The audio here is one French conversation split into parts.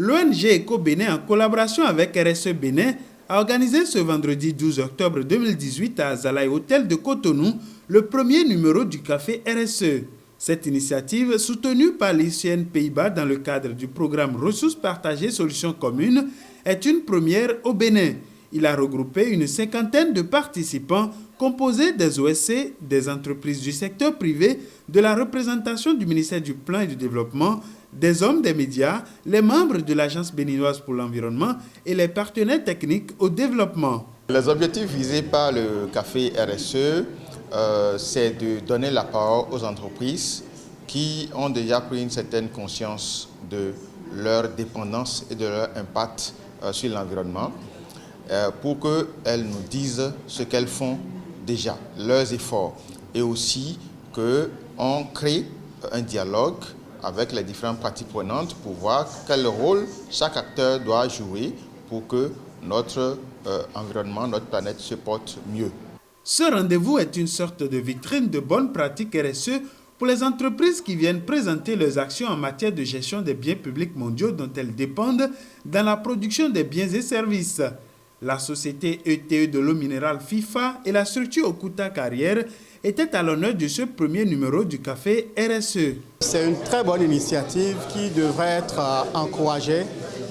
l'ONG Eco Bénin, en collaboration avec RSE Bénin, a organisé ce vendredi 12 octobre 2018 à Azalaï Hôtel de Cotonou le premier numéro du Café RSE. Cette initiative, soutenue par l'ICN Pays-Bas dans le cadre du programme Ressources partagées solutions communes, est une première au Bénin. Il a regroupé une cinquantaine de participants composés des OSC, des entreprises du secteur privé, de la représentation du ministère du Plan et du Développement, des hommes des médias, les membres de l'Agence béninoise pour l'environnement et les partenaires techniques au développement. Les objectifs visés par le Café RSE, c'est de donner la parole aux entreprises qui ont déjà pris une certaine conscience de leur dépendance et de leur impact sur l'environnement pour qu'elles nous disent ce qu'elles font déjà, leurs efforts, et aussi qu'on crée un dialogue avec les différentes parties prenantes pour voir quel rôle chaque acteur doit jouer pour que notre environnement, notre planète se porte mieux. Ce rendez-vous est une sorte de vitrine de bonnes pratiques RSE pour les entreprises qui viennent présenter leurs actions en matière de gestion des biens publics mondiaux dont elles dépendent dans la production des biens et services. La société ETE de l'eau minérale FIFA et la structure Okuta Carrière étaient à l'honneur de ce premier numéro du Café RSE. C'est une très bonne initiative qui devrait être encouragée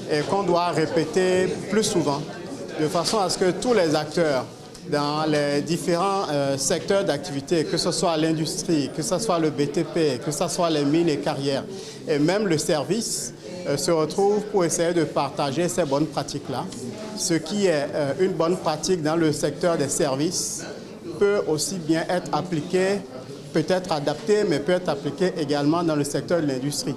et qu'on doit répéter plus souvent, de façon à ce que tous les acteurs dans les différents secteurs d'activité, que ce soit l'industrie, que ce soit le BTP, que ce soit les mines et carrières, et même le service, se retrouvent pour essayer de partager ces bonnes pratiques-là. Ce qui est une bonne pratique dans le secteur des services peut aussi bien être appliqué, peut-être adapté, mais peut être appliqué également dans le secteur de l'industrie.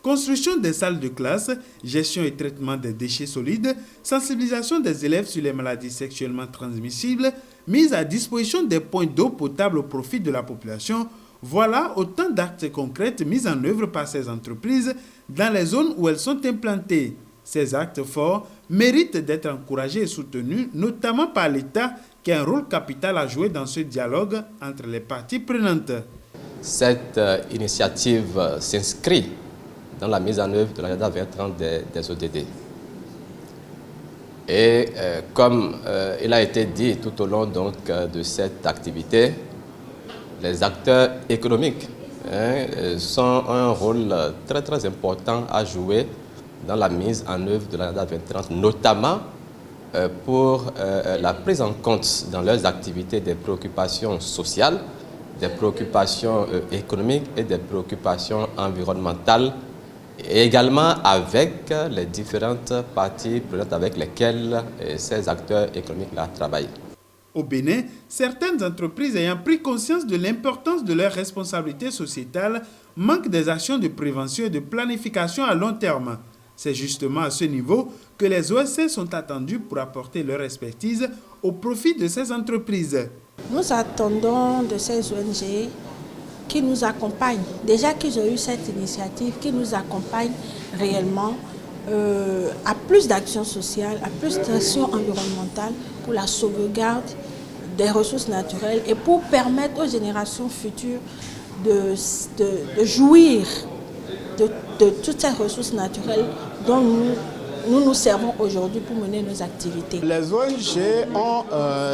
Construction des salles de classe, gestion et traitement des déchets solides, sensibilisation des élèves sur les maladies sexuellement transmissibles, mise à disposition des points d'eau potable au profit de la population, voilà autant d'actes concrets mis en œuvre par ces entreprises dans les zones où elles sont implantées. Ces actes forts méritent d'être encouragés et soutenus, notamment par l'État qui a un rôle capital à jouer dans ce dialogue entre les parties prenantes. Cette initiative s'inscrit dans la mise en œuvre de l'agenda 2030 des ODD. Et comme il a été dit tout au long de cette activité, les acteurs économiques ont un rôle très très important à jouer dans la mise en œuvre de l'agenda 2030, notamment pour la prise en compte dans leurs activités des préoccupations sociales, des préoccupations économiques et des préoccupations environnementales, et également avec les différentes parties prenantes avec lesquelles ces acteurs économiques-là travaillent. Au Bénin, certaines entreprises ayant pris conscience de l'importance de leurs responsabilités sociétales manquent des actions de prévention et de planification à long terme. C'est justement à ce niveau que les OSC sont attendus pour apporter leur expertise au profit de ces entreprises. Nous attendons de ces ONG qui nous accompagnent, déjà qu'ils ont eu cette initiative, qui nous accompagnent réellement à plus d'actions sociales, à plus d'actions environnementales pour la sauvegarde des ressources naturelles et pour permettre aux générations futures de jouir de toutes ces ressources naturelles dont nous servons aujourd'hui pour mener nos activités. Les ONG ont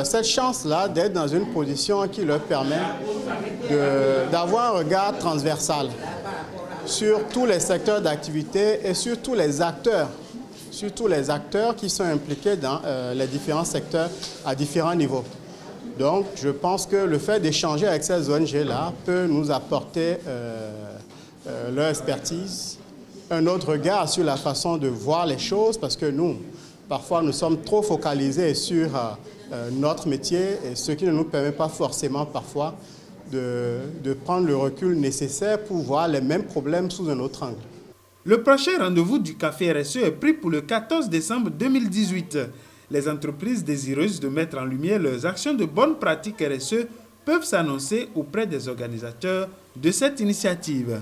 cette chance-là d'être dans une position qui leur permet d'avoir un regard transversal sur tous les secteurs d'activité et sur tous les acteurs qui sont impliqués dans les différents secteurs à différents niveaux. Donc, je pense que le fait d'échanger avec ces ONG-là peut nous apporter leur expertise, un autre regard sur la façon de voir les choses, parce que nous, parfois, nous sommes trop focalisés sur notre métier, et ce qui ne nous permet pas forcément, parfois, de prendre le recul nécessaire pour voir les mêmes problèmes sous un autre angle. Le prochain rendez-vous du Café RSE est pris pour le 14 décembre 2018. Les entreprises désireuses de mettre en lumière leurs actions de bonnes pratiques RSE peuvent s'annoncer auprès des organisateurs de cette initiative.